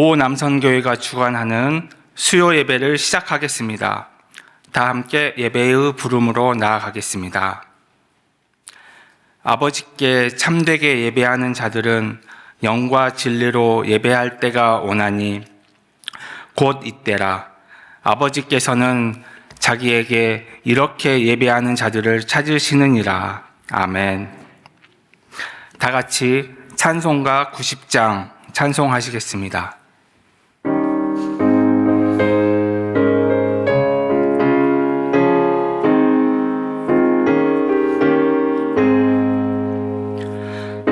오남선교회가 주관하는 수요 예배를 시작하겠습니다. 다 함께 예배의 부름으로 나아가겠습니다. 아버지께 참되게 예배하는 자들은 영과 진리로 예배할 때가 오나니 곧 이때라. 아버지께서는 자기에게 이렇게 예배하는 자들을 찾으시느니라. 아멘. 다 같이 찬송가 90장 찬송하시겠습니다.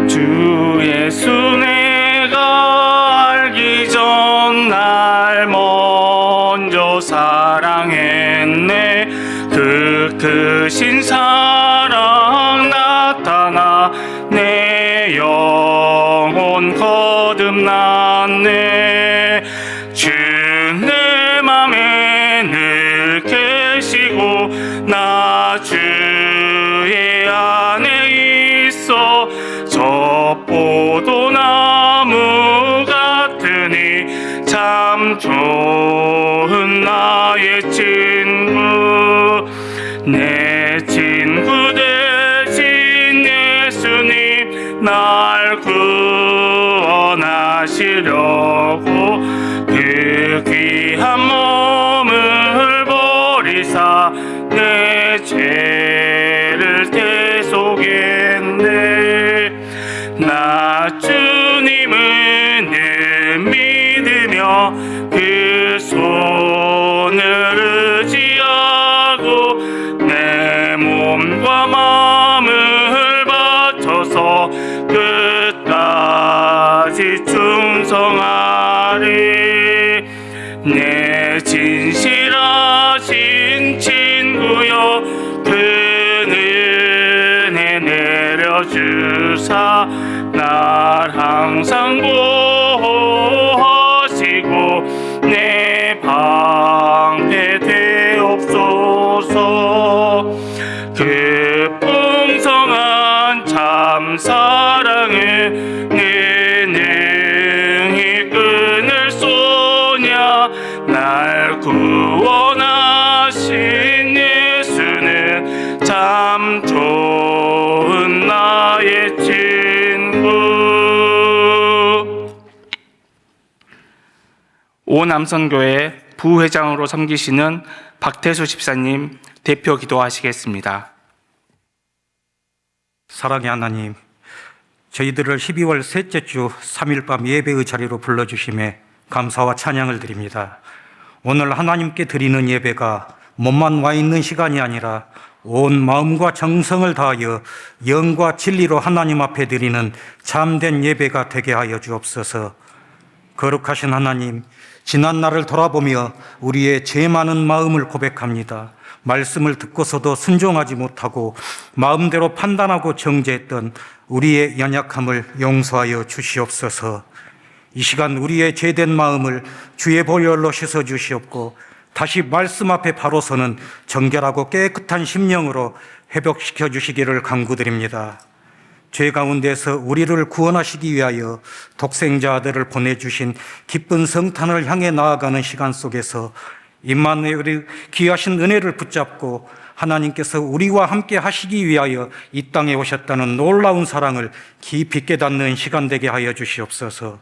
주 예수 내가 알기 전 날 먼저 사랑했네. 그 크신 사랑 나타나 내 영혼 거듭났네. 주 내 맘에 늘 계시고 나 주의 안에 있어. 저 포도나무 같으니 참 좋은 나의 친구. 내 친구 되신 예수님 날 구원하시려고 그 귀한 몸을 버리사 내 죄를 대속했네. 나 주님을 늘 믿으며 그 손을 의지하고 내 몸과 마음을 바쳐서 끝까지 충성하리. 내 진실하신 친구여 그 은혜 내려주사 날 항상 보호하시고 내 방패 되옵소서. 그 풍성한 참 사랑을 내 능히 끊을 소냐. 날 구원하신 예수는 참 좋은 나의 친구. 오남선교회 부회장으로 섬기시는 박태수 집사님 대표 기도하시겠습니다. 사랑의 하나님, 저희들을 12월 셋째 주 3일 밤 예배의 자리로 불러주심에 감사와 찬양을 드립니다. 오늘 하나님께 드리는 예배가 몸만 와 있는 시간이 아니라 온 마음과 정성을 다하여 영과 진리로 하나님 앞에 드리는 참된 예배가 되게 하여 주옵소서. 거룩하신 하나님, 지난 날을 돌아보며 우리의 죄 많은 마음을 고백합니다. 말씀을 듣고서도 순종하지 못하고 마음대로 판단하고 정죄했던 우리의 연약함을 용서하여 주시옵소서. 이 시간 우리의 죄된 마음을 주의 보혈로 씻어 주시옵고 다시 말씀 앞에 바로 서는 정결하고 깨끗한 심령으로 회복시켜 주시기를 간구드립니다. 죄 가운데서 우리를 구원하시기 위하여 독생자 아들을 보내주신 기쁜 성탄을 향해 나아가는 시간 속에서 임마누엘의 귀하신 은혜를 붙잡고 하나님께서 우리와 함께 하시기 위하여 이 땅에 오셨다는 놀라운 사랑을 깊이 깨닫는 시간 되게 하여 주시옵소서.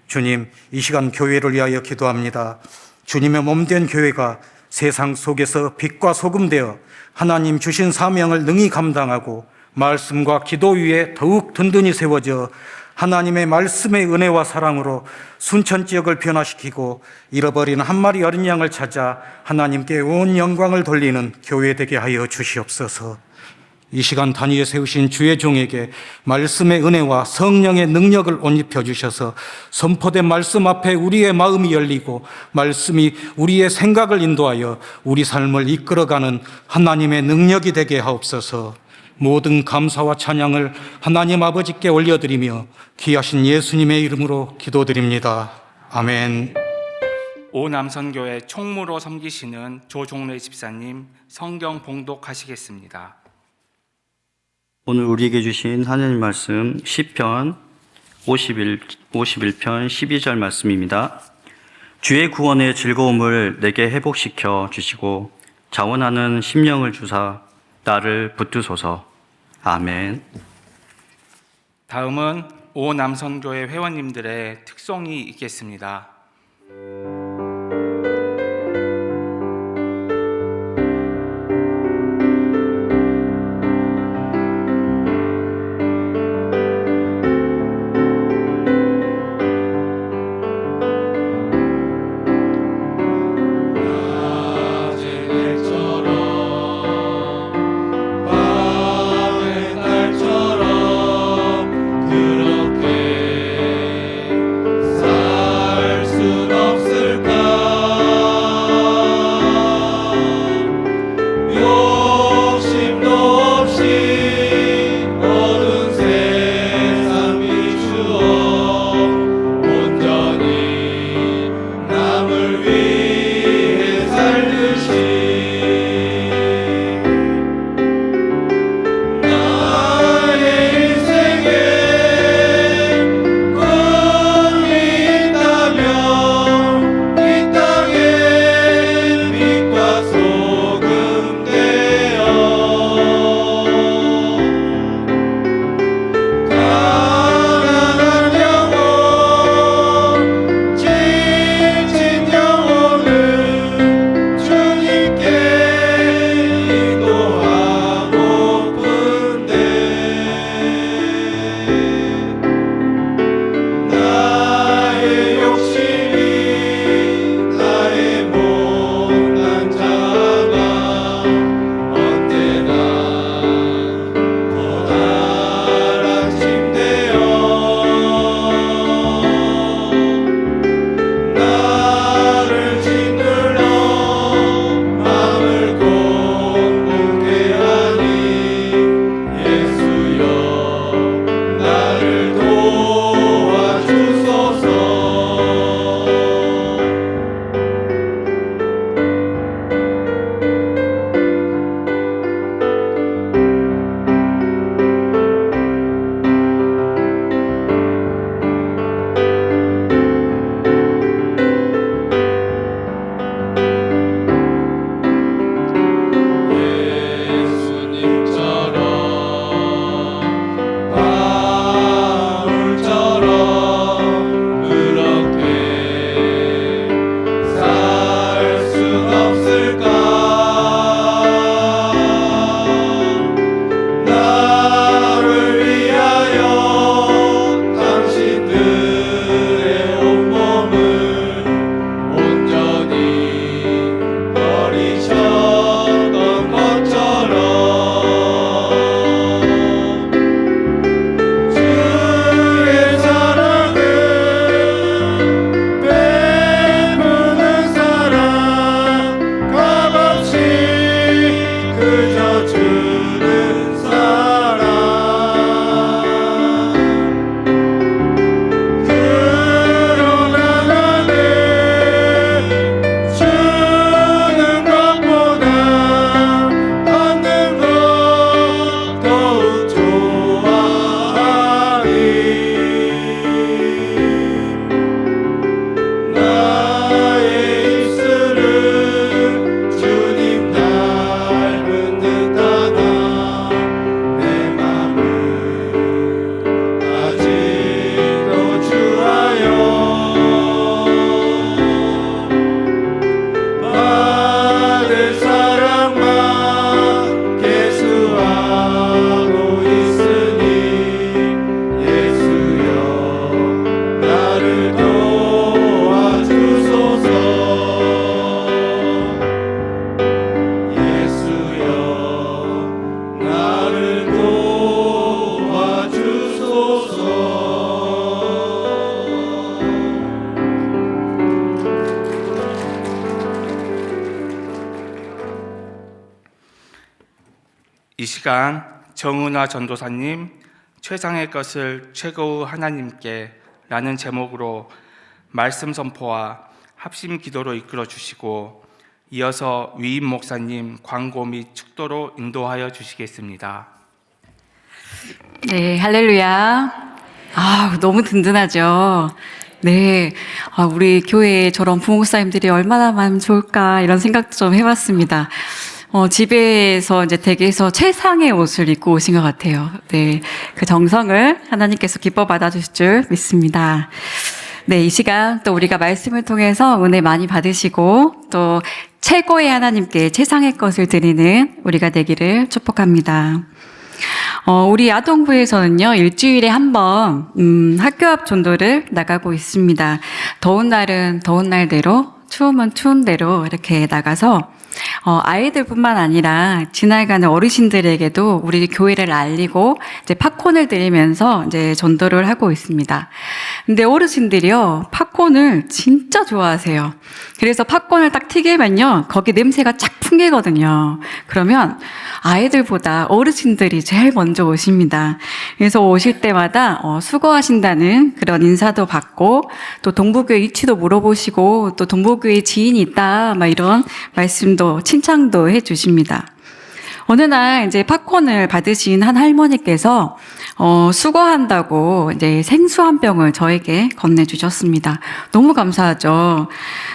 주님, 이 시간 교회를 위하여 기도합니다. 주님의 몸된 교회가 세상 속에서 빛과 소금 되어 하나님 주신 사명을 능히 감당하고 말씀과 기도 위에 더욱 든든히 세워져 하나님의 말씀의 은혜와 사랑으로 순천 지역을 변화시키고 잃어버린 한 마리 어린 양을 찾아 하나님께 온 영광을 돌리는 교회 되게 하여 주시옵소서. 이 시간 단위에 세우신 주의 종에게 말씀의 은혜와 성령의 능력을 옷 입혀 주셔서 선포된 말씀 앞에 우리의 마음이 열리고 말씀이 우리의 생각을 인도하여 우리 삶을 이끌어가는 하나님의 능력이 되게 하옵소서. 모든 감사와 찬양을 하나님 아버지께 올려드리며 귀하신 예수님의 이름으로 기도드립니다. 아멘. 오남선교회 총무로 섬기시는 조종래 집사님 성경 봉독하시겠습니다. 오늘 우리에게 주신 하나님 말씀 시편 51편 12절 말씀입니다. 주의 구원의 즐거움을 내게 회복시켜 주시고 자원하는 심령을 주사 나를 붙드소서. 아멘. 다음은 오남선교회 회원님들의 특송이 있겠습니다. 이 시간 정은화 전도사님 최상의 것을 최고의 하나님께 라는 제목으로 말씀 선포와 합심 기도로 이끌어 주시고 이어서 위임 목사님 광고 및 축도로 인도하여 주시겠습니다. 네, 할렐루야. 아, 너무 든든하죠. 네. 아, 우리 교회에 저런 부목사님들이 얼마나 많으면 좋을까, 이런 생각도 좀 해봤습니다. 집에서 이제 댁에서 최상의 옷을 입고 오신 것 같아요. 네. 그 정성을 하나님께서 기뻐 받아주실 줄 믿습니다. 네. 이 시간 또 우리가 말씀을 통해서 은혜 많이 받으시고 또 최고의 하나님께 최상의 것을 드리는 우리가 되기를 축복합니다. 우리 아동부에서는요, 일주일에 한 번, 학교 앞 전도를 나가고 있습니다. 더운 날은 더운 날대로, 추우면 추운 대로 이렇게 나가서, 아이들뿐만 아니라 지나가는 어르신들에게도 우리 교회를 알리고 이제 팝콘을 드리면서 이제 전도를 하고 있습니다. 근데 어르신들이요, 팝콘을 진짜 좋아하세요. 그래서 팝콘을 딱 튀기면요, 거기 냄새가 쫙 풍기거든요. 그러면 아이들보다 어르신들이 제일 먼저 오십니다. 그래서 오실 때마다 수고하신다는 그런 인사도 받고 또 동부교회 위치도 물어보시고 또 동부교회 지인이 있다 막 이런 말씀도 칭찬도 해주십니다. 어느 날 이제 팝콘을 받으신 한 할머니께서 수고한다고 이제 생수 한 병을 저에게 건네주셨습니다. 너무 감사하죠.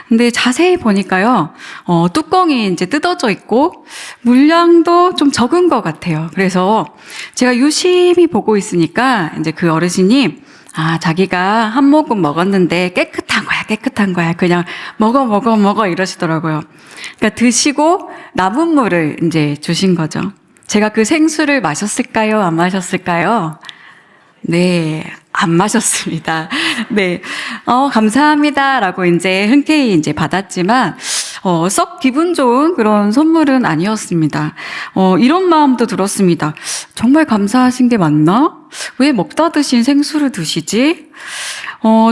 근데 자세히 보니까요, 뚜껑이 이제 뜯어져 있고 물량도 좀 적은 것 같아요. 그래서 제가 유심히 보고 있으니까 이제 그 어르신이 자기가 한 모금 먹었는데 깨끗한 거야. 그냥 먹어 이러시더라고요. 그러니까 드시고 남은 물을 이제 주신 거죠. 제가 그 생수를 마셨을까요? 안 마셨을까요? 네, 안 마셨습니다. 네, 감사합니다라고 이제 흔쾌히 이제 받았지만, 썩 기분 좋은 그런 선물은 아니었습니다. 이런 마음도 들었습니다. 정말 감사하신 게 맞나? 왜 먹다 드신 생수를 드시지?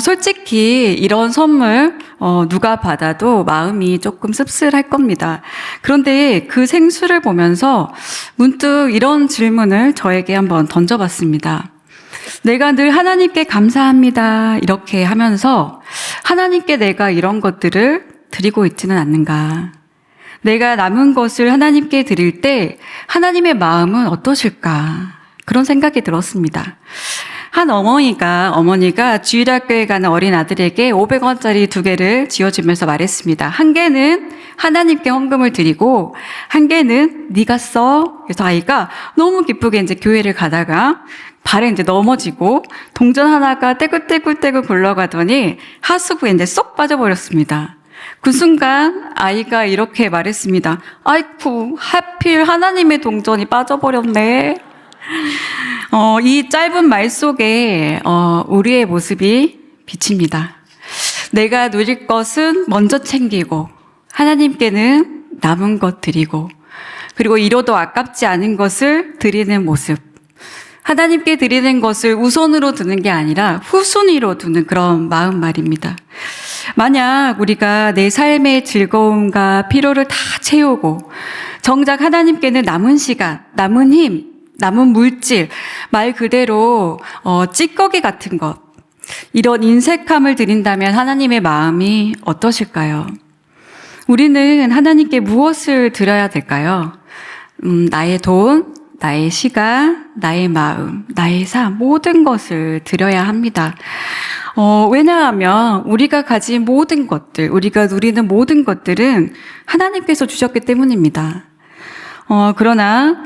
솔직히 이런 선물, 누가 받아도 마음이 조금 씁쓸할 겁니다. 그런데 그 생수를 보면서 문득 이런 질문을 저에게 한번 던져봤습니다. 내가 늘 하나님께 감사합니다. 이렇게 하면서 하나님께 내가 이런 것들을 드리고 있지는 않는가? 내가 남은 것을 하나님께 드릴 때 하나님의 마음은 어떠실까? 그런 생각이 들었습니다. 한 어머니가 주일학교에 가는 어린 아들에게 500원짜리 2개를 쥐어주면서 말했습니다. 한 개는 하나님께 헌금을 드리고 한 개는 네가 써. 그래서 아이가 너무 기쁘게 이제 교회를 가다가 발에 이제 넘어지고 동전 하나가 떼굴떼굴 굴러가더니 하수구에 이제 쏙 빠져버렸습니다. 그 순간 아이가 이렇게 말했습니다. 아이쿠, 하필 하나님의 동전이 빠져버렸네. 이 짧은 말 속에 우리의 모습이 비칩니다. 내가 누릴 것은 먼저 챙기고 하나님께는 남은 것 드리고 그리고 이뤄도 아깝지 않은 것을 드리는 모습. 하나님께 드리는 것을 우선으로 두는 게 아니라 후순위로 두는 그런 마음 말입니다. 만약 우리가 내 삶의 즐거움과 피로를 다 채우고 정작 하나님께는 남은 시간, 남은 힘, 남은 물질, 말 그대로 찌꺼기 같은 것, 이런 인색함을 드린다면 하나님의 마음이 어떠실까요? 우리는 하나님께 무엇을 드려야 될까요? 나의 돈, 나의 시간, 나의 마음, 나의 삶, 모든 것을 드려야 합니다. 왜냐하면 우리가 가진 모든 것들, 우리가 누리는 모든 것들은 하나님께서 주셨기 때문입니다. 그러나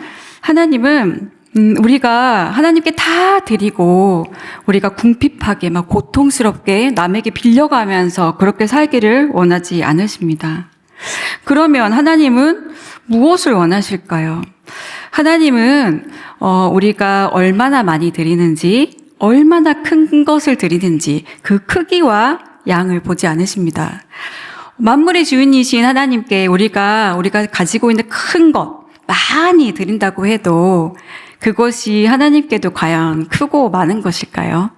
하나님은 우리가 하나님께 다 드리고 우리가 궁핍하게 막 고통스럽게 남에게 빌려가면서 그렇게 살기를 원하지 않으십니다. 그러면 하나님은 무엇을 원하실까요? 하나님은 우리가 얼마나 많이 드리는지, 얼마나 큰 것을 드리는지 그 크기와 양을 보지 않으십니다. 만물의 주인이신 하나님께 우리가 가지고 있는 큰 것 많이 드린다고 해도 그것이 하나님께도 과연 크고 많은 것일까요?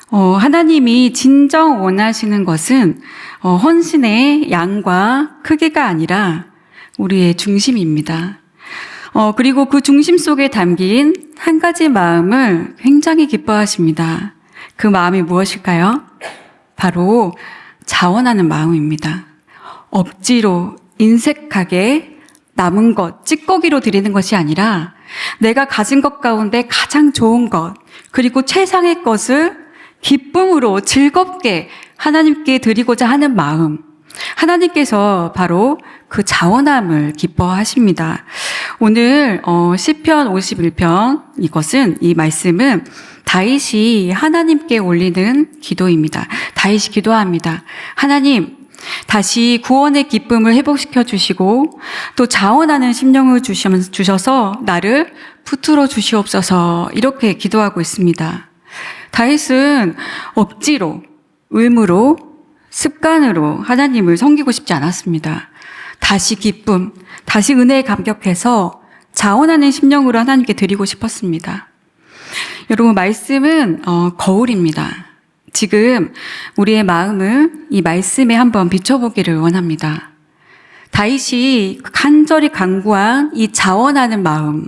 하나님이 진정 원하시는 것은 헌신의 양과 크기가 아니라 우리의 중심입니다. 그리고 그 중심 속에 담긴 한 가지 마음을 굉장히 기뻐하십니다. 그 마음이 무엇일까요? 바로 자원하는 마음입니다. 억지로 인색하게 남은 것, 찌꺼기로 드리는 것이 아니라 내가 가진 것 가운데 가장 좋은 것, 그리고 최상의 것을 기쁨으로 즐겁게 하나님께 드리고자 하는 마음, 하나님께서 바로 그 자원함을 기뻐하십니다. 오늘 시편 51편 이 말씀은 다윗이 하나님께 올리는 기도입니다. 다윗이 기도합니다. 하나님, 다시 구원의 기쁨을 회복시켜 주시고 또 자원하는 심령을 주셔서 나를 붙들어 주시옵소서, 이렇게 기도하고 있습니다. 다윗은 억지로, 의무로, 습관으로 하나님을 섬기고 싶지 않았습니다. 다시 기쁨, 다시 은혜에 감격해서 자원하는 심령으로 하나님께 드리고 싶었습니다. 여러분, 말씀은 거울입니다. 지금 우리의 마음을 이 말씀에 한번 비춰보기를 원합니다. 다윗이 간절히 간구한 이 자원하는 마음,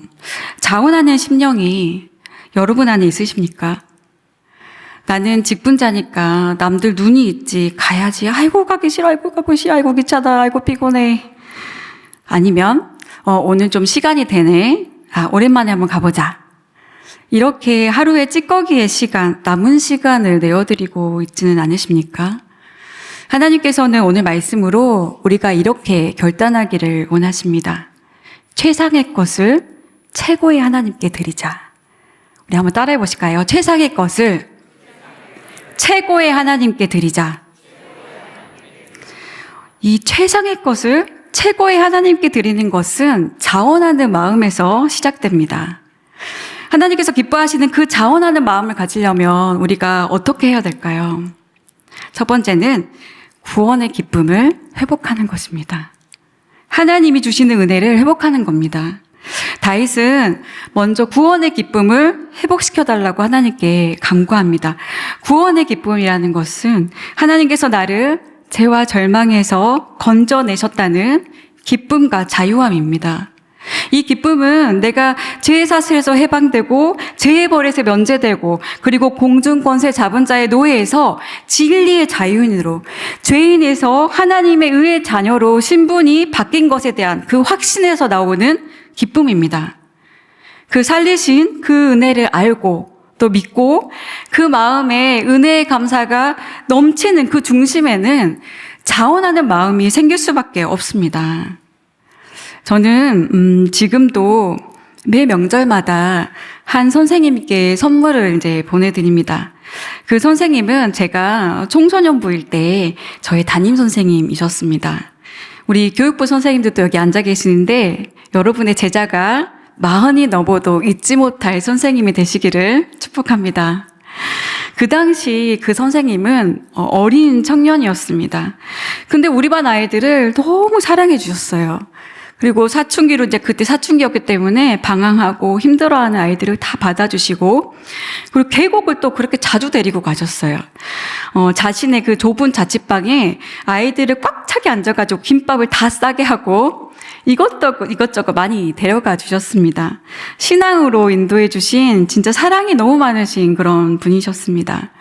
자원하는 심령이 여러분 안에 있으십니까? 나는 직분자니까 남들 눈이 있지, 가야지. 아이고 가기 싫어, 아이고 가기 싫어, 아이고 귀찮아, 아이고 피곤해. 아니면 오늘 좀 시간이 되네, 오랜만에 한번 가보자. 이렇게 하루의 찌꺼기의 시간, 남은 시간을 내어드리고 있지는 않으십니까? 하나님께서는 오늘 말씀으로 우리가 이렇게 결단하기를 원하십니다. 최상의 것을 최고의 하나님께 드리자. 우리 한번 따라해 보실까요? 최상의 것을 최고의 하나님께 드리자. 이 최상의 것을 최고의 하나님께 드리는 것은 자원하는 마음에서 시작됩니다. 하나님께서 기뻐하시는 그 자원하는 마음을 가지려면 우리가 어떻게 해야 될까요? 첫 번째는 구원의 기쁨을 회복하는 것입니다. 하나님이 주시는 은혜를 회복하는 겁니다. 다윗은 먼저 구원의 기쁨을 회복시켜달라고 하나님께 간구합니다. 구원의 기쁨이라는 것은 하나님께서 나를 죄와 절망에서 건져내셨다는 기쁨과 자유함입니다. 이 기쁨은 내가 죄의 사슬에서 해방되고 죄의 벌에서 면제되고 그리고 공중권세 잡은 자의 노예에서 진리의 자유인으로, 죄인에서 하나님의 의의 자녀로 신분이 바뀐 것에 대한 그 확신에서 나오는 기쁨입니다. 그 살리신 그 은혜를 알고 또 믿고 그 마음에 은혜의 감사가 넘치는 그 중심에는 자원하는 마음이 생길 수밖에 없습니다. 저는 지금도 매 명절마다 한 선생님께 선물을 이제 보내드립니다. 그 선생님은 제가 청소년부일 때 저의 담임 선생님이셨습니다. 우리 교육부 선생님들도 여기 앉아 계시는데 여러분의 제자가 40이 넘어도 잊지 못할 선생님이 되시기를 축복합니다. 그 당시 그 선생님은 어린 청년이었습니다. 근데 우리 반 아이들을 너무 사랑해 주셨어요. 그리고 사춘기로 이제 그때 사춘기였기 때문에 방황하고 힘들어하는 아이들을 다 받아주시고, 그리고 계곡을 또 그렇게 자주 데리고 가셨어요. 자신의 그 좁은 자취방에 아이들을 꽉 차게 앉아가지고 김밥을 다 싸게 하고 이것저것 많이 데려가 주셨습니다. 신앙으로 인도해 주신 진짜 사랑이 너무 많으신 그런 분이셨습니다.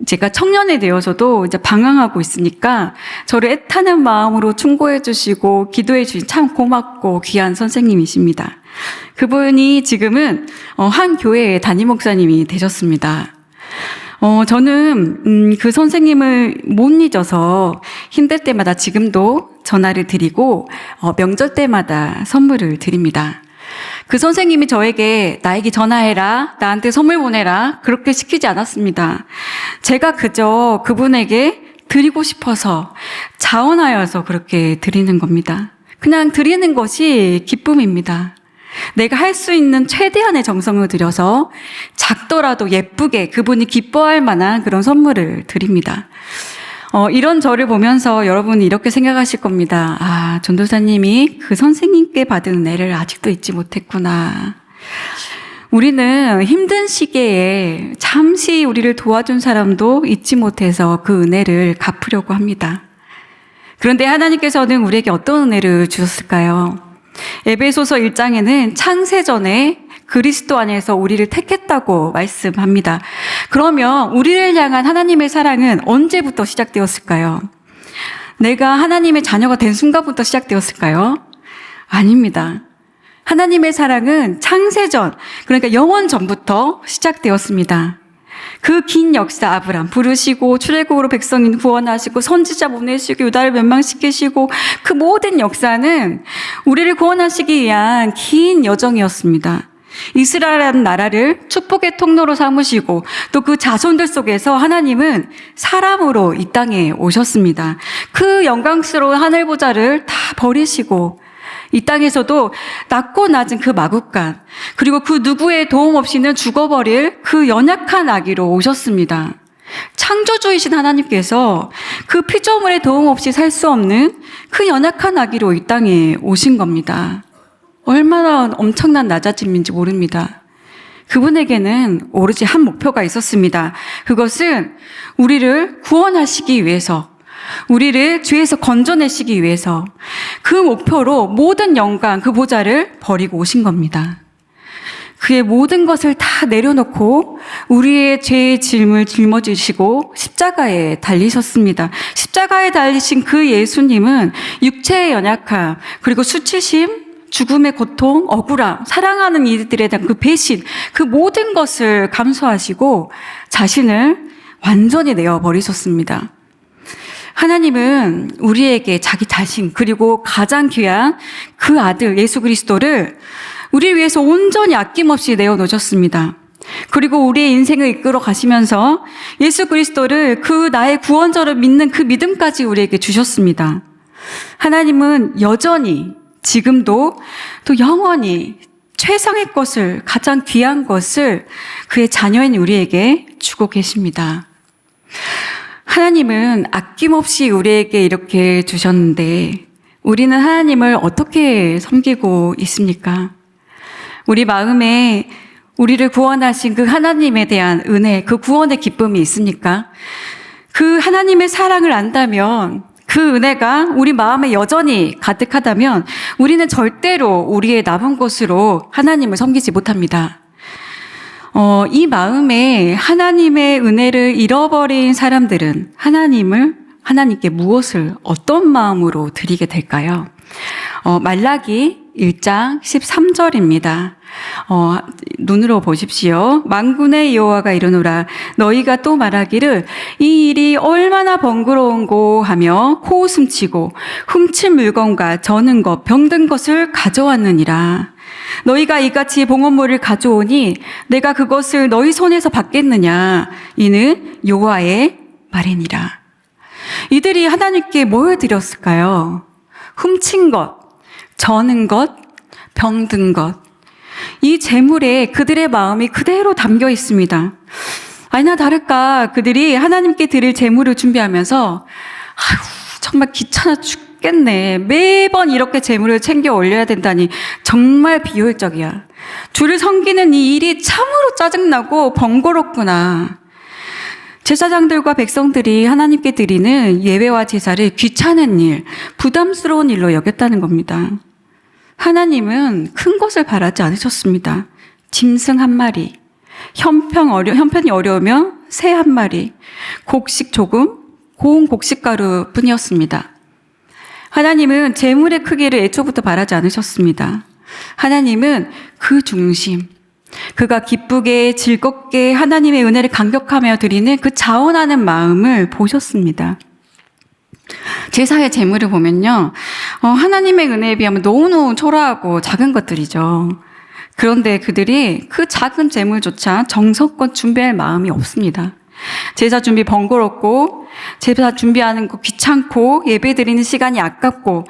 제가 청년이 되어서도 이제 방황하고 있으니까 저를 애타는 마음으로 충고해 주시고 기도해 주신 참 고맙고 귀한 선생님이십니다. 그분이 지금은 한 교회의 담임 목사님이 되셨습니다. 저는 그 선생님을 못 잊어서 힘들 때마다 지금도 전화를 드리고 명절 때마다 선물을 드립니다. 그 선생님이 저에게 나에게 전화해라, 나한테 선물 보내라 그렇게 시키지 않았습니다. 제가 그저 그분에게 드리고 싶어서 자원하여서 그렇게 드리는 겁니다. 그냥 드리는 것이 기쁨입니다. 내가 할 수 있는 최대한의 정성을 들여서 작더라도 예쁘게 그분이 기뻐할 만한 그런 선물을 드립니다. 이런 저를 보면서 여러분이 이렇게 생각하실 겁니다. 아, 전도사님이 그 선생님께 받은 은혜를 아직도 잊지 못했구나. 우리는 힘든 시기에 잠시 우리를 도와준 사람도 잊지 못해서 그 은혜를 갚으려고 합니다. 그런데 하나님께서는 우리에게 어떤 은혜를 주셨을까요? 에베소서 1장에는 창세전에 그리스도 안에서 우리를 택했다고 말씀합니다. 그러면 우리를 향한 하나님의 사랑은 언제부터 시작되었을까요? 내가 하나님의 자녀가 된 순간부터 시작되었을까요? 아닙니다. 하나님의 사랑은 창세전, 그러니까 영원 전부터 시작되었습니다. 그 긴 역사, 아브람 부르시고 출애굽으로 백성인 구원하시고 선지자 보내시고 유다를 멸망시키시고 그 모든 역사는 우리를 구원하시기 위한 긴 여정이었습니다. 이스라엘이라는 나라를 축복의 통로로 삼으시고 또 그 자손들 속에서 하나님은 사람으로 이 땅에 오셨습니다. 그 영광스러운 하늘 보좌를 다 버리시고 이 땅에서도 낮고 낮은 그 마구간, 그리고 그 누구의 도움 없이는 죽어버릴 그 연약한 아기로 오셨습니다. 창조주이신 하나님께서 그 피조물의 도움 없이 살 수 없는 그 연약한 아기로 이 땅에 오신 겁니다. 얼마나 엄청난 낮아짐인지 모릅니다. 그분에게는 오로지 한 목표가 있었습니다. 그것은 우리를 구원하시기 위해서, 우리를 죄에서 건져내시기 위해서 그 목표로 모든 영광, 그 보좌를 버리고 오신 겁니다. 그의 모든 것을 다 내려놓고 우리의 죄의 짐을 짊어지시고 십자가에 달리셨습니다. 십자가에 달리신 그 예수님은 육체의 연약함, 그리고 수치심, 죽음의 고통, 억울함, 사랑하는 이들에 대한 그 배신, 그 모든 것을 감수하시고 자신을 완전히 내어버리셨습니다. 하나님은 우리에게 자기 자신, 그리고 가장 귀한 그 아들 예수 그리스도를 우리를 위해서 온전히 아낌없이 내어놓으셨습니다. 그리고 우리의 인생을 이끌어 가시면서 예수 그리스도를 그 나의 구원자로 믿는 그 믿음까지 우리에게 주셨습니다. 하나님은 여전히 지금도 또 영원히 최상의 것을, 가장 귀한 것을 그의 자녀인 우리에게 주고 계십니다. 하나님은 아낌없이 우리에게 이렇게 주셨는데 우리는 하나님을 어떻게 섬기고 있습니까? 우리 마음에 우리를 구원하신 그 하나님에 대한 은혜, 그 구원의 기쁨이 있습니까? 그 하나님의 사랑을 안다면, 그 은혜가 우리 마음에 여전히 가득하다면 우리는 절대로 우리의 남은 것으로 하나님을 섬기지 못합니다. 이 마음에 하나님의 은혜를 잃어버린 사람들은 하나님께 무엇을, 어떤 마음으로 드리게 될까요? 말라기 1장 13절입니다. 눈으로 보십시오. 만군의 여호와가 이르노라 너희가 또 말하기를 이 일이 얼마나 번거로운고 하며 코웃음치고 훔친 물건과 저는 것 병든 것을 가져왔느니라. 너희가 이같이 봉헌물을 가져오니 내가 그것을 너희 손에서 받겠느냐. 이는 여호와의 말이니라. 이들이 하나님께 뭘 드렸을까요? 훔친 것, 저는 것, 병든 것. 이 재물에 그들의 마음이 그대로 담겨 있습니다. 아니나 다를까 그들이 하나님께 드릴 재물을 준비하면서 정말 귀찮아 죽겠네. 매번 이렇게 재물을 챙겨 올려야 된다니 정말 비효율적이야. 주를 섬기는 이 일이 참으로 짜증나고 번거롭구나. 제사장들과 백성들이 하나님께 드리는 예배와 제사를 귀찮은 일, 부담스러운 일로 여겼다는 겁니다. 하나님은 큰 것을 바라지 않으셨습니다. 짐승 한 마리, 형편이 어려우면 새 한 마리, 곡식 조금, 고운 곡식가루 뿐이었습니다. 하나님은 재물의 크기를 애초부터 바라지 않으셨습니다. 하나님은 그 중심, 그가 기쁘게 즐겁게 하나님의 은혜를 감격하며 드리는 그 자원하는 마음을 보셨습니다. 제사의 재물을 보면요, 하나님의 은혜에 비하면 너무너무 초라하고 작은 것들이죠. 그런데 그들이 그 작은 재물조차 정성껏 준비할 마음이 없습니다. 제사 준비 번거롭고 제사 준비하는 거 귀찮고 예배 드리는 시간이 아깝고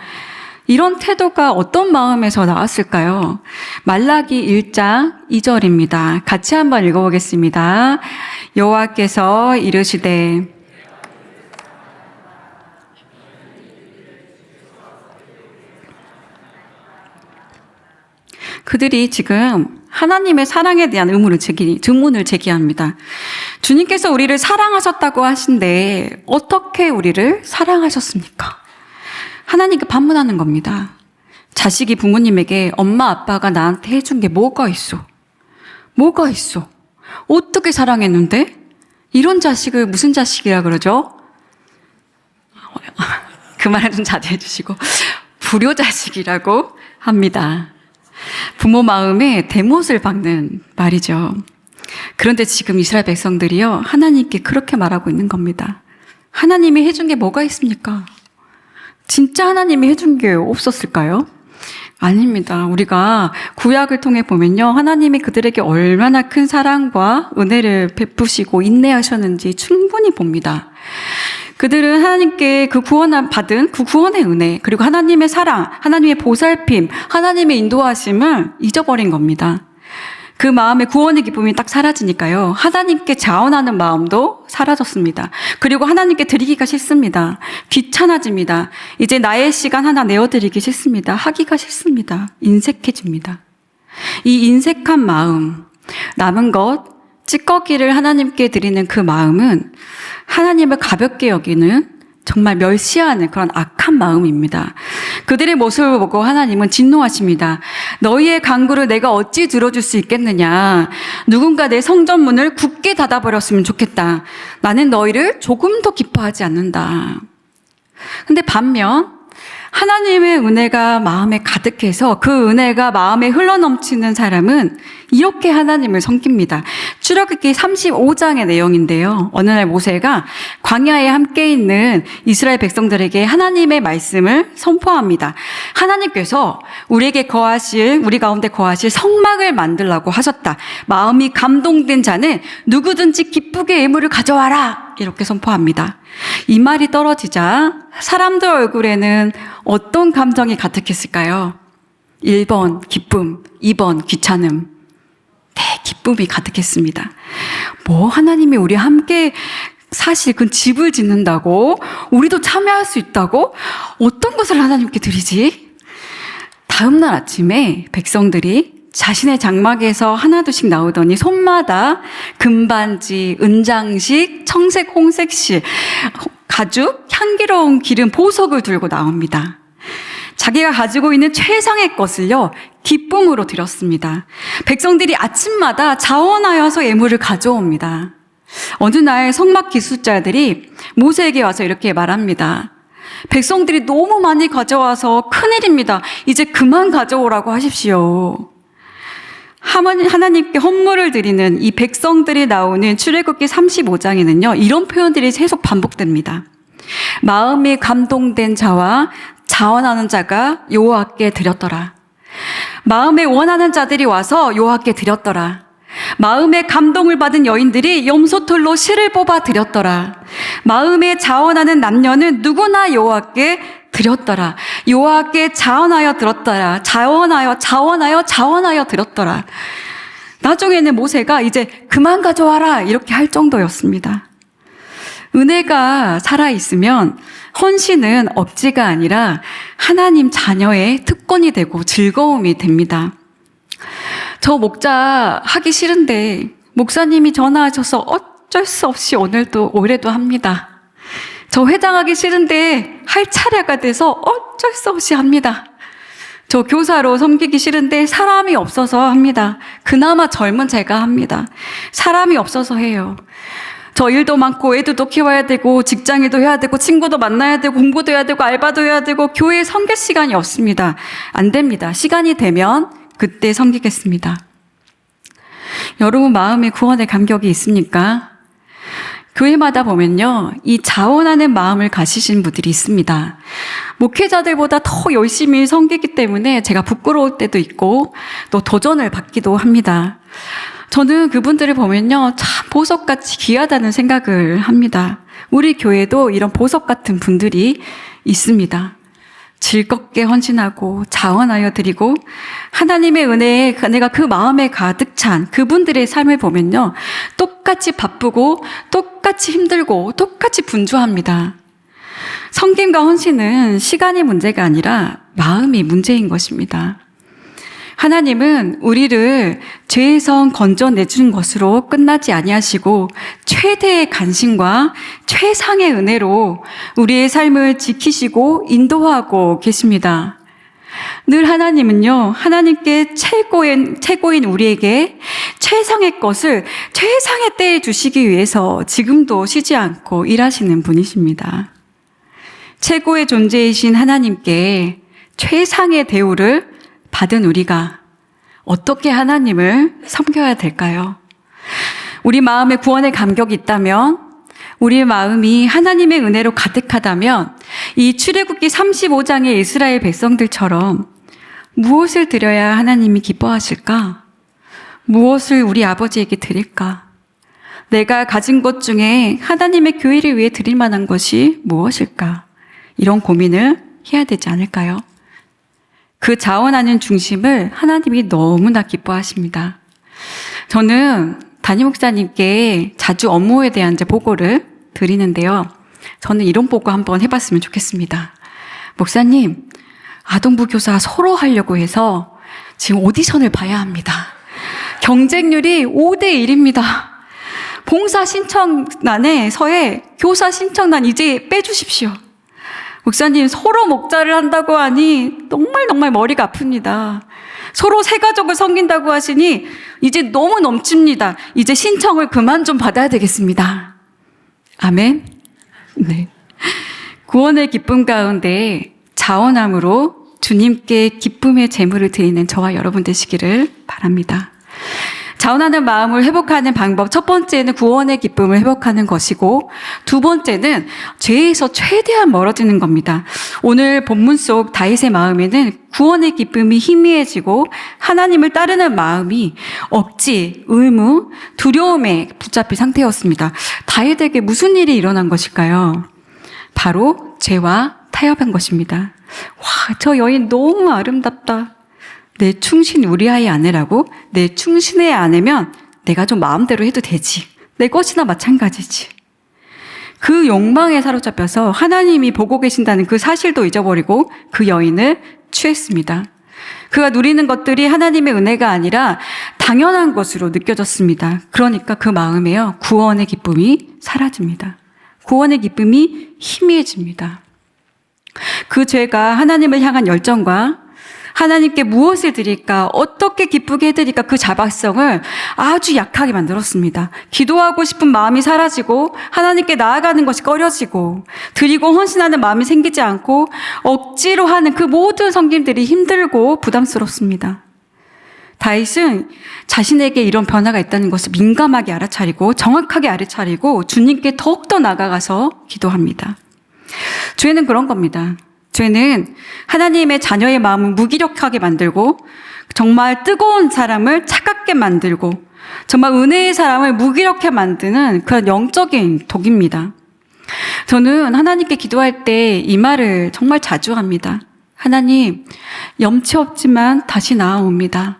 이런 태도가 어떤 마음에서 나왔을까요? 말라기 1장 2절입니다. 같이 한번 읽어보겠습니다. 여호와께서 이르시되 그들이 지금 하나님의 사랑에 대한 의문을 제기합니다. 주님께서 우리를 사랑하셨다고 하신데 어떻게 우리를 사랑하셨습니까? 하나님께 반문하는 겁니다. 자식이 부모님에게 엄마 아빠가 나한테 해준 게 뭐가 있어? 뭐가 있어? 어떻게 사랑했는데? 이런 자식을 무슨 자식이라 그러죠? 그 말은 좀 자제해 주시고 불효자식이라고 합니다. 부모 마음에 대못을 박는 말이죠. 그런데 지금 이스라엘 백성들이요, 하나님께 그렇게 말하고 있는 겁니다. 하나님이 해준 게 뭐가 있습니까? 진짜 하나님이 해준 게 없었을까요? 아닙니다. 우리가 구약을 통해 보면요, 하나님이 그들에게 얼마나 큰 사랑과 은혜를 베푸시고 인내하셨는지 충분히 봅니다. 그들은 하나님께 그 받은 그 구원의 은혜, 그리고 하나님의 사랑, 하나님의 보살핌, 하나님의 인도하심을 잊어버린 겁니다. 그 마음의 구원의 기쁨이 딱 사라지니까요, 하나님께 자원하는 마음도 사라졌습니다. 그리고 하나님께 드리기가 싫습니다. 귀찮아집니다. 이제 나의 시간 하나 내어드리기 싫습니다. 하기가 싫습니다. 인색해집니다. 이 인색한 마음, 남은 것, 찌꺼기를 하나님께 드리는 그 마음은 하나님을 가볍게 여기는, 정말 멸시하는 그런 악한 마음입니다. 그들의 모습을 보고 하나님은 진노하십니다. 너희의 간구를 내가 어찌 들어줄 수 있겠느냐. 누군가 내 성전문을 굳게 닫아버렸으면 좋겠다. 나는 너희를 조금 더 기뻐하지 않는다. 근데 반면 하나님의 은혜가 마음에 가득해서 그 은혜가 마음에 흘러넘치는 사람은 이렇게 하나님을 섬깁니다. 출애굽기 35장의 내용인데요. 어느 날 모세가 광야에 함께 있는 이스라엘 백성들에게 하나님의 말씀을 선포합니다. 하나님께서 우리 가운데 거하실 성막을 만들라고 하셨다. 마음이 감동된 자는 누구든지 기쁘게 예물을 가져와라. 이렇게 선포합니다. 이 말이 떨어지자 사람들 얼굴에는 어떤 감정이 가득했을까요? 1번 기쁨, 2번 귀찮음. 네, 기쁨이 가득했습니다. 하나님이 우리 함께 사실 그 집을 짓는다고? 우리도 참여할 수 있다고? 어떤 것을 하나님께 드리지? 다음 날 아침에 백성들이 자신의 장막에서 하나둘씩 나오더니 손마다 금반지, 은장식, 청색, 홍색실, 가죽, 향기로운 기름, 보석을 들고 나옵니다. 자기가 가지고 있는 최상의 것을요, 기쁨으로 드렸습니다. 백성들이 아침마다 자원하여서 예물을 가져옵니다. 어느 날 성막 기술자들이 모세에게 와서 이렇게 말합니다. 백성들이 너무 많이 가져와서 큰일입니다. 이제 그만 가져오라고 하십시오. 하나님께 헌물을 드리는 이 백성들이 나오는 출애굽기 35장에는요, 이런 표현들이 계속 반복됩니다. 마음이 감동된 자와 자원하는 자가 여호와께 드렸더라. 마음에 원하는 자들이 와서 여호와께 드렸더라. 마음에 감동을 받은 여인들이 염소털로 실을 뽑아 드렸더라. 마음에 자원하는 남녀는 누구나 여호와께 드렸더라. 여호와께 자원하여 들었더라. 자원하여 들었더라. 나중에는 모세가 이제 그만 가져와라 이렇게 할 정도였습니다. 은혜가 살아있으면 헌신은 억지가 아니라 하나님 자녀의 특권이 되고 즐거움이 됩니다. 저 목자 하기 싫은데 목사님이 전화하셔서 어쩔 수 없이 올해도 합니다. 저 회장하기 싫은데 할 차례가 돼서 어쩔 수 없이 합니다. 저 교사로 섬기기 싫은데 사람이 없어서 합니다. 그나마 젊은 제가 합니다. 사람이 없어서 해요. 저 일도 많고 애들도 키워야 되고 직장일도 해야 되고 친구도 만나야 되고 공부도 해야 되고 알바도 해야 되고 교회 섬길 시간이 없습니다. 안 됩니다. 시간이 되면 그때 섬기겠습니다. 여러분 마음에 구원의 감격이 있습니까? 교회마다 보면요, 이 자원하는 마음을 가지신 분들이 있습니다. 목회자들보다 더 열심히 섬기기 때문에 제가 부끄러울 때도 있고 또 도전을 받기도 합니다. 저는 그분들을 보면요, 참 보석같이 귀하다는 생각을 합니다. 우리 교회도 이런 보석 같은 분들이 있습니다. 즐겁게 헌신하고 자원하여 드리고 하나님의 은혜가 그 마음에 가득 찬 그분들의 삶을 보면요, 똑같이 바쁘고 똑같이 힘들고 똑같이 분주합니다. 섬김과 헌신은 시간이 문제가 아니라 마음이 문제인 것입니다. 하나님은 우리를 죄에서 건져내주는 것으로 끝나지 아니하시고 최대의 간신과 최상의 은혜로 우리의 삶을 지키시고 인도하고 계십니다. 늘 하나님은요, 하나님께 최고인 우리에게 최상의 것을 최상의 때에 주시기 위해서 지금도 쉬지 않고 일하시는 분이십니다. 최고의 존재이신 하나님께 최상의 대우를 받은 우리가 어떻게 하나님을 섬겨야 될까요? 우리 마음에 구원의 감격이 있다면, 우리 마음이 하나님의 은혜로 가득하다면 이 출애굽기 35장의 이스라엘 백성들처럼 무엇을 드려야 하나님이 기뻐하실까? 무엇을 우리 아버지에게 드릴까? 내가 가진 것 중에 하나님의 교회를 위해 드릴 만한 것이 무엇일까? 이런 고민을 해야 되지 않을까요? 그 자원하는 중심을 하나님이 너무나 기뻐하십니다. 저는 담임 목사님께 자주 업무에 대한 보고를 드리는데요. 저는 이런 보고 한번 해봤으면 좋겠습니다. 목사님, 아동부 교사 서로 하려고 해서 지금 오디션을 봐야 합니다. 경쟁률이 5대1입니다. 봉사 신청란에서의 교사 신청란 이제 빼주십시오. 목사님, 서로 목자를 한다고 하니 정말 머리가 아픕니다. 서로 새 가족을 섬긴다고 하시니 이제 너무 넘칩니다. 이제 신청을 그만 좀 받아야 되겠습니다. 아멘. 네. 구원의 기쁨 가운데 자원함으로 주님께 기쁨의 제물을 드리는 저와 여러분 되시기를 바랍니다. 자원하는 마음을 회복하는 방법, 첫 번째는 구원의 기쁨을 회복하는 것이고, 두 번째는 죄에서 최대한 멀어지는 겁니다. 오늘 본문 속 다윗의 마음에는 구원의 기쁨이 희미해지고 하나님을 따르는 마음이 억지, 의무, 두려움에 붙잡힌 상태였습니다. 다윗에게 무슨 일이 일어난 것일까요? 바로 죄와 타협한 것입니다. 와, 저 여인 너무 아름답다. 내 충신 우리아의 아내라고? 내 충신의 아내면 내가 좀 마음대로 해도 되지. 내 것이나 마찬가지지. 그 욕망에 사로잡혀서 하나님이 보고 계신다는 그 사실도 잊어버리고 그 여인을 취했습니다. 그가 누리는 것들이 하나님의 은혜가 아니라 당연한 것으로 느껴졌습니다. 그러니까 그 마음에요, 구원의 기쁨이 사라집니다. 구원의 기쁨이 희미해집니다. 그 죄가 하나님을 향한 열정과 하나님께 무엇을 드릴까, 어떻게 기쁘게 해드릴까, 그 자발성을 아주 약하게 만들었습니다. 기도하고 싶은 마음이 사라지고 하나님께 나아가는 것이 꺼려지고 드리고 헌신하는 마음이 생기지 않고 억지로 하는 그 모든 섬김들이 힘들고 부담스럽습니다. 다윗은 자신에게 이런 변화가 있다는 것을 민감하게 알아차리고 정확하게 알아차리고 주님께 더욱더 나아가서 기도합니다. 죄는 그런 겁니다. 죄는 하나님의 자녀의 마음을 무기력하게 만들고 정말 뜨거운 사람을 차갑게 만들고 정말 은혜의 사람을 무기력하게 만드는 그런 영적인 독입니다. 저는 하나님께 기도할 때 이 말을 정말 자주 합니다. 하나님, 염치 없지만 다시 나아옵니다.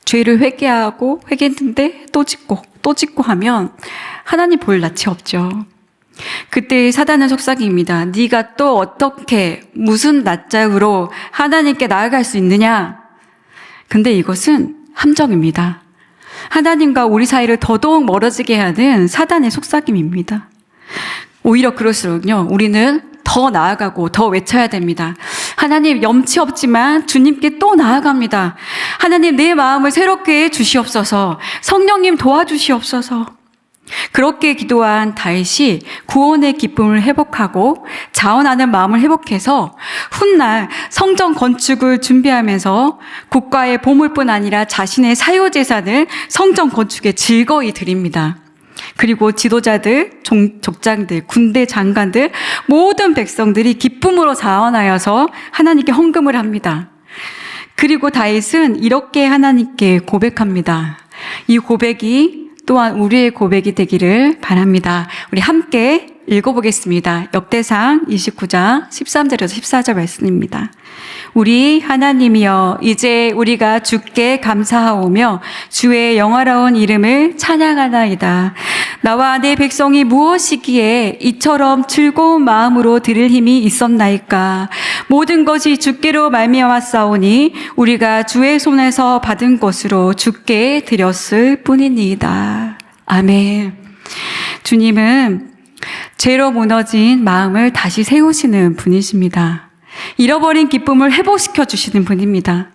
죄를 회개했는데 또 짓고 하면 하나님 볼 낯이 없죠. 그때 사단은 속삭입니다. 네가 또 어떻게 무슨 낯짝으로 하나님께 나아갈 수 있느냐? 근데 이것은 함정입니다. 하나님과 우리 사이를 더더욱 멀어지게 하는 사단의 속삭임입니다. 오히려 그럴수록요, 우리는 더 나아가고 더 외쳐야 됩니다. 하나님, 염치 없지만 주님께 또 나아갑니다. 하나님, 내 마음을 새롭게 해 주시옵소서. 성령님 도와주시옵소서. 그렇게 기도한 다윗이 구원의 기쁨을 회복하고 자원하는 마음을 회복해서 훗날 성전 건축을 준비하면서 국가의 보물뿐 아니라 자신의 사유재산을 성전 건축에 즐거이 드립니다. 그리고 지도자들, 족장들, 군대 장관들, 모든 백성들이 기쁨으로 자원하여서 하나님께 헌금을 합니다. 그리고 다윗은 이렇게 하나님께 고백합니다. 이 고백이 또한 우리의 고백이 되기를 바랍니다. 우리 함께 읽어보겠습니다. 역대상 29장 13절에서 14절 말씀입니다. 우리 하나님이여, 이제 우리가 주께 감사하오며 주의 영화로운 이름을 찬양하나이다. 나와 내 백성이 무엇이기에 이처럼 즐거운 마음으로 드릴 힘이 있었나이까. 모든 것이 주께로 말미암았사오니 우리가 주의 손에서 받은 것으로 주께 드렸을 뿐이니이다. 아멘. 주님은 죄로 무너진 마음을 다시 세우시는 분이십니다. 잃어버린 기쁨을 회복시켜 주시는 분입니다.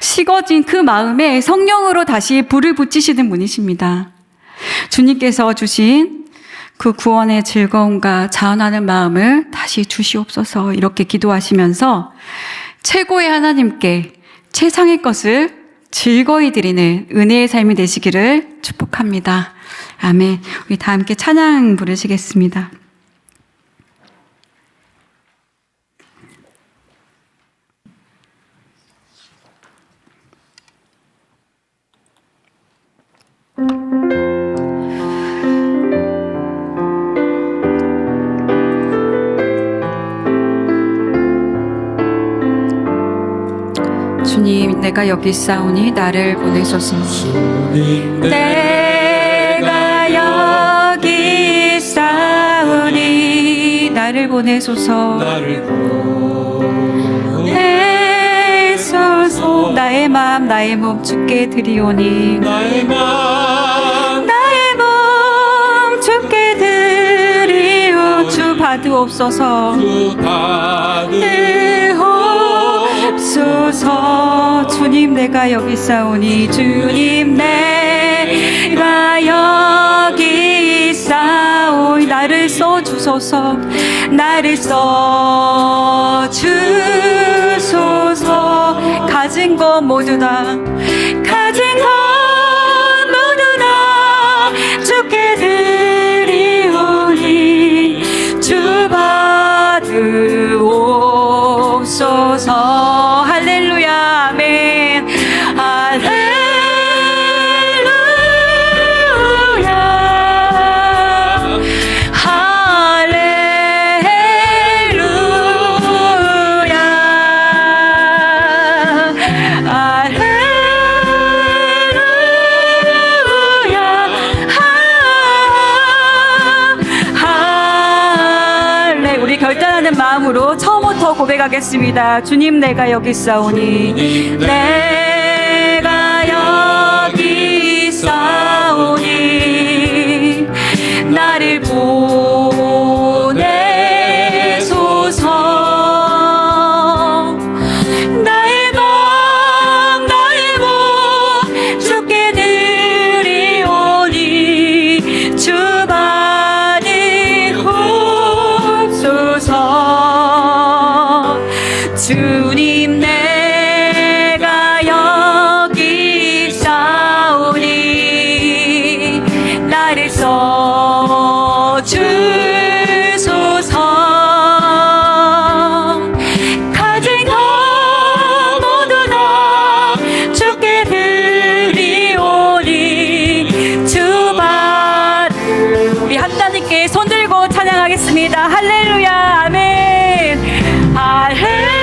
식어진 그 마음에 성령으로 다시 불을 붙이시는 분이십니다. 주님께서 주신 그 구원의 즐거움과 자원하는 마음을 다시 주시옵소서, 이렇게 기도하시면서 최고의 하나님께 최상의 것을 즐거이 드리는 은혜의 삶이 되시기를 축복합니다. 아멘. 우리 다 함께 찬양 부르시겠습니다. 주님, 내가 여기 있사오니 나를 보내소서. 내가 여기 있사오니 나를 보내소서. 보내소서. 나의 마음 나의 몸 주께 드리오니 나의 몸 주께 드리오. 주 받으옵소서. 주옵소서. 주님, 내가 여기 있사오니 주님, 내가 여기 있사오니 나를 써주소서. 나를 써주소서. 가진 것 모두 다 가진 것 모두 다 주께 드리오니 주 받으옵소서. 할렐루야. 아멘. 할렐루야. 할렐루야. 우리 결단하는 마음으로 처음부터 고백하겠습니다. 주님, 내가 여기 있사오니 내가 여기 있사오니 나를 보내소서. 나의 몸 주께 드리오니 주 받으옵소서. 주님, 내가 여기 있사오니 나를 써주소서. 가진 것 모두 다 주께 드리오니 주 받. 우리 하나님께 손들고 찬양하겠습니다. 할렐루야. 아멘. 할렐루야.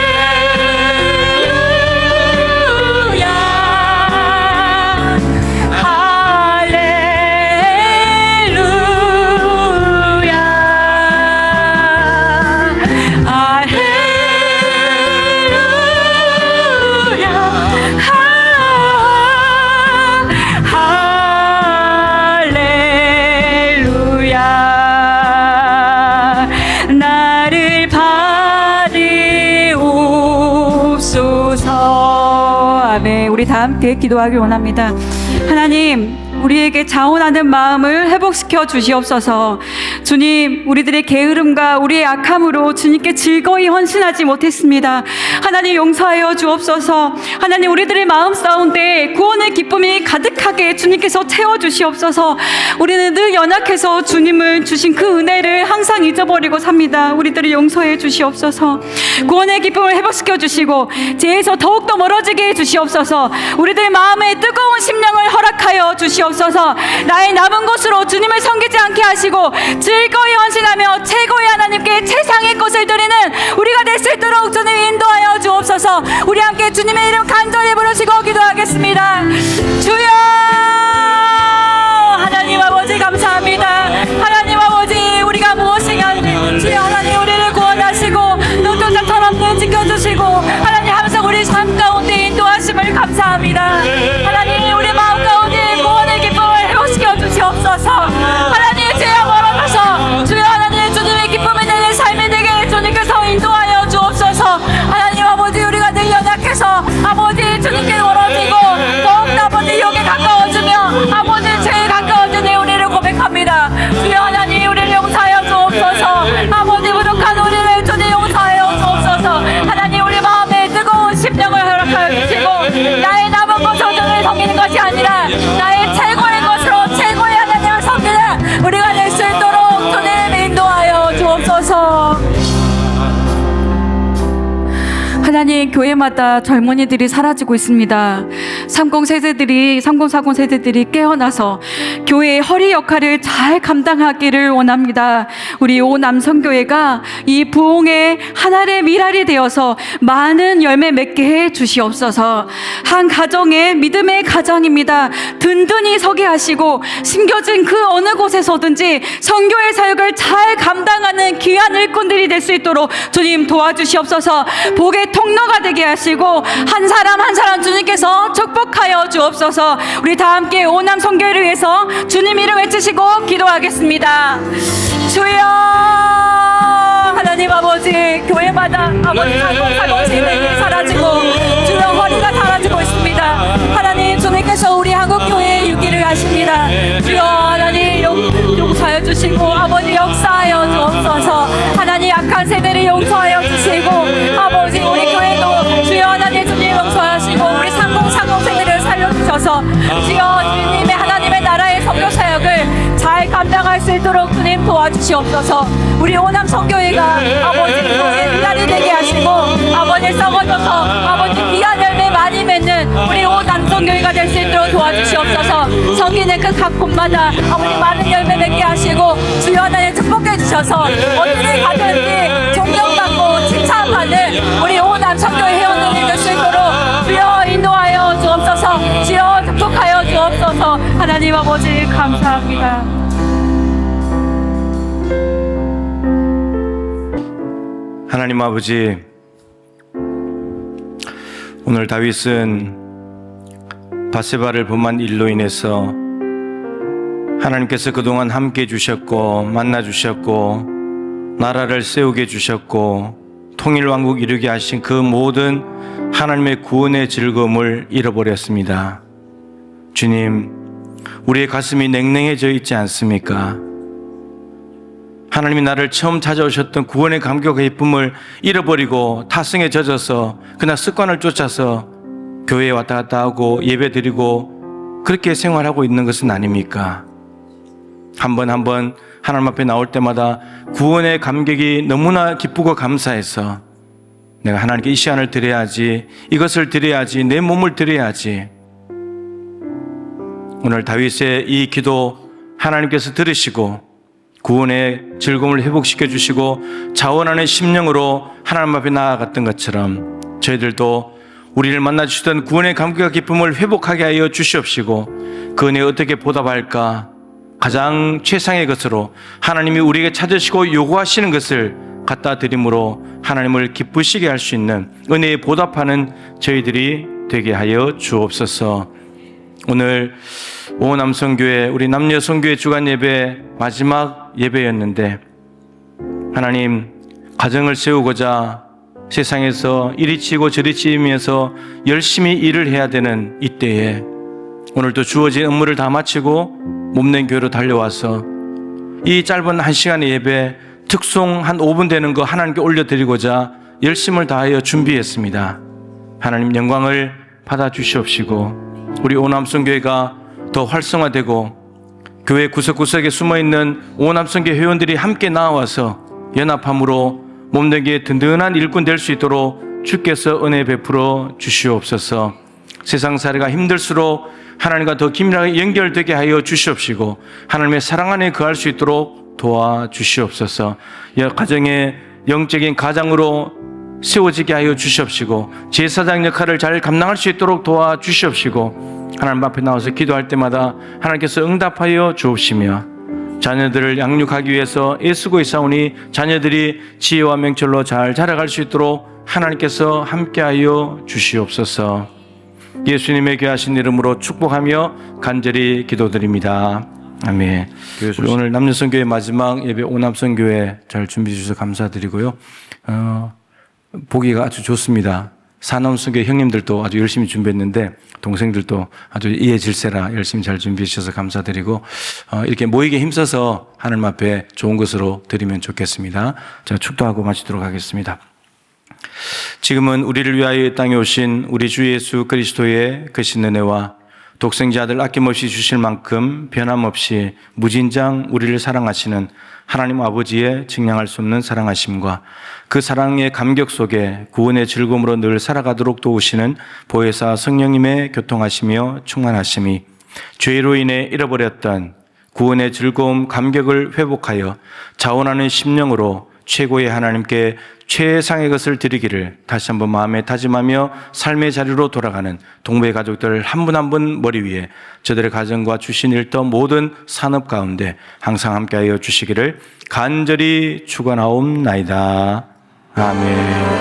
나를 받으옵소서. 아멘. 우리 다 함께 기도하길 원합니다. 하나님, 우리에게 자원하는 마음을 회복시켜 주시옵소서. 주님, 우리들의 게으름과 우리의 악함으로 주님께 즐거이 헌신하지 못했습니다. 하나님, 용서하여 주옵소서. 하나님, 우리들의 마음 가운데 구원의 기쁨이 가득하게 주님께서 채워 주시옵소서. 우리는 늘 연약해서 주님을 주신 그 은혜를 항상 잊어버리고 삽니다. 우리들을 용서해 주시옵소서. 구원의 기쁨을 회복시켜 주시고 죄에서 더욱더 멀어지게 해 주시옵소서. 우리들 마음에 뜨거운 심령을 허락하여 주시옵소서. 나의 남은 곳으로 주님을 섬기지 않게 하시고 즐거이 헌신하며 최고의 하나님께 최상의 것을 드리는 우리가 될 수 있도록 주님 인도하여 주옵소서. 우리 함께 주님의 이름 간절히 부르시고 기도하겠습니다. 주여, 하나님 아버지 감사합니다. 하나님 아버지, 우리가 무엇이냐니 주여 하나님 우리를 구원하시고 눈동자처럼 지켜주시고 하나님 항상 우리 삶 가운데 인도하심을 감사합니다. 하나님, 우리 마음 가운데 구원의 기쁨을 회복시켜 주시옵소서. 하나님, 죄와 멀어져서 주여 하나님 주님의 기쁨이 되는 삶이 되게 주님께서 인도하여 주옵소서. 하나님 아버지, 우리가 늘 연약해서 아버지 주님께 멀어지고 더욱더 아버지 욕에 가까워지며 아버지 죄에 가까워지는 우리를 고백합니다. 주여 하나님, 우리를 용서하여 주옵소서. 아버지, 부족한 우리를 주님 용서하여 주옵소서. 하나님, 우리 마음에 뜨거운 심령을 허락하여 주시고 나의 남은 것을 교회마다 젊은이들이 사라지고 있습니다. 3040 세대들이 깨어나서 교회의 허리 역할을 잘 감당하기를 원합니다. 우리 오남선교회가 이 부흥의 하나의 미랄이 되어서 많은 열매 맺게 해 주시옵소서. 한 가정의 믿음의 가장입니다. 든든히 서게 하시고 심겨진 그 어느 곳에서든지 선교의 사역을 잘 감당하는 귀한 일꾼들이 될 수 있도록 주님 도와주시옵소서. 복의 통로가 되게 하시고 한 사람 한 사람 주님께서 축복하여 주옵소서. 우리 다 함께 오남 선교회를 위해서 주님 이름 외치시고 기도하겠습니다. 주여, 하나님 아버지, 교회마다 아버지 사고 진행이 사라지고 주여 허리가 사라지고 있습니다. 하나님, 주님께서 우리 한국교회의 유기를 하십니다. 주여, 하나님 용서하여 주시고 아버지 역사하여 주옵소서. 하나님, 약한 세대를 용서하여 주시고 아버지 우리 교회도 주여 하나님 주님 용서하시고 우리 3040 세대를 살려주셔서 주여 주님의 하나님의 나라의 선교 사역을 잘 감당할 수 있도록 주님 도와주시옵소서. 우리 오남 선교회가 아버지 교회의 미랄이 되게 하시고 아버지 썩어져서 아버지 귀한 열매 많이 맺는 우리 오남 선교회가 될 수 있도록 도와주시옵소서. 성기는 그 각 곳마다 아버지 많은 열매 맺게 하시고 주여 하나님 축복해 주셔서 어디를 가든지 존경받고 칭찬받는 우리 오남 선교회 회원들이 될 수 있도록 주여 인도하여 주옵소서. 주여 축복하여 주옵소서. 하나님 아버지 감사합니다. 하나님 아버지, 오늘 다윗은 바세바를 범한 일로 인해서 하나님께서 그동안 함께 해주셨고 만나주셨고 나라를 세우게 해주셨고 통일왕국 이루게 하신 그 모든 하나님의 구원의 즐거움을 잃어버렸습니다. 주님, 우리의 가슴이 냉랭해져 있지 않습니까? 하나님이 나를 처음 찾아오셨던 구원의 감격과 기쁨을 잃어버리고 타성에 젖어서 그날 습관을 쫓아서 교회에 왔다 갔다 하고 예배 드리고 그렇게 생활하고 있는 것은 아닙니까? 한 번 한 번 하나님 앞에 나올 때마다 구원의 감격이 너무나 기쁘고 감사해서 내가 하나님께 이 시간을 드려야지, 이것을 드려야지, 내 몸을 드려야지. 오늘 다윗의 이 기도 하나님께서 들으시고 구원의 즐거움을 회복시켜 주시고 자원하는 심령으로 하나님 앞에 나아갔던 것처럼 저희들도 우리를 만나 주시던 구원의 감격과 기쁨을 회복하게 하여 주시옵시고 그 은혜에 어떻게 보답할까, 가장 최상의 것으로 하나님이 우리에게 찾으시고 요구하시는 것을 갖다 드림으로 하나님을 기쁘시게 할 수 있는 은혜에 보답하는 저희들이 되게 하여 주옵소서. 오늘 오남선교회 우리 남녀선교회 주간 예배 마지막 예배였는데 하나님, 가정을 세우고자 세상에서 이리 치고 저리 치면서 열심히 일을 해야 되는 이때에 오늘도 주어진 업무를 다 마치고 몸낸 교회로 달려와서 이 짧은 1시간의 예배 특송 한 5분 되는 거 하나님께 올려드리고자 열심을 다하여 준비했습니다. 하나님 영광을 받아주시옵시고 우리 오남선교회가 더 활성화되고 교회 구석구석에 숨어있는 오남선교 회원들이 함께 나와서 연합함으로 몸되게 든든한 일꾼 될 수 있도록 주께서 은혜 베풀어 주시옵소서. 세상 살이가 힘들수록 하나님과 더 긴밀하게 연결되게 하여 주시옵시고 하나님의 사랑 안에 거할 수 있도록 도와주시옵소서. 가정의 영적인 가장으로 세워지게 하여 주시옵시고 제사장 역할을 잘 감당할 수 있도록 도와주시옵시고 하나님 앞에 나와서 기도할 때마다 하나님께서 응답하여 주옵시며 자녀들을 양육하기 위해서 애쓰고 있사오니 자녀들이 지혜와 명철로 잘 자라갈 수 있도록 하나님께서 함께하여 주시옵소서. 예수님의 귀하신 이름으로 축복하며 간절히 기도드립니다. 아멘. 우리 오늘 남녀선교회 마지막 예배 오남선교회 잘 준비해 주셔서 감사드리고요. 보기가 아주 좋습니다. 사남선교회 형님들도 아주 열심히 준비했는데 동생들도 아주 이해질세라 열심히 잘 준비해 주셔서 감사드리고 이렇게 모이게 힘써서 하나님 앞에 좋은 것으로 드리면 좋겠습니다. 제가 축도하고 마치도록 하겠습니다. 지금은 우리를 위하여 이 땅에 오신 우리 주 예수 그리스도의 크신 은혜와 독생자 아들 아낌없이 주실 만큼 변함없이 무진장 우리를 사랑하시는 하나님 아버지의 증량할 수 없는 사랑하심과 그 사랑의 감격 속에 구원의 즐거움으로 늘 살아가도록 도우시는 보혜사 성령님의 교통하시며 충만하심이 죄로 인해 잃어버렸던 구원의 즐거움, 감격을 회복하여 자원하는 심령으로 최고의 하나님께 최상의 것을 드리기를 다시 한번 마음에 다짐하며 삶의 자리로 돌아가는 동부의 가족들 한 분 한 분 머리 위에 저들의 가정과 주신 일터 모든 산업 가운데 항상 함께하여 주시기를 간절히 축원하옵나이다. 아멘.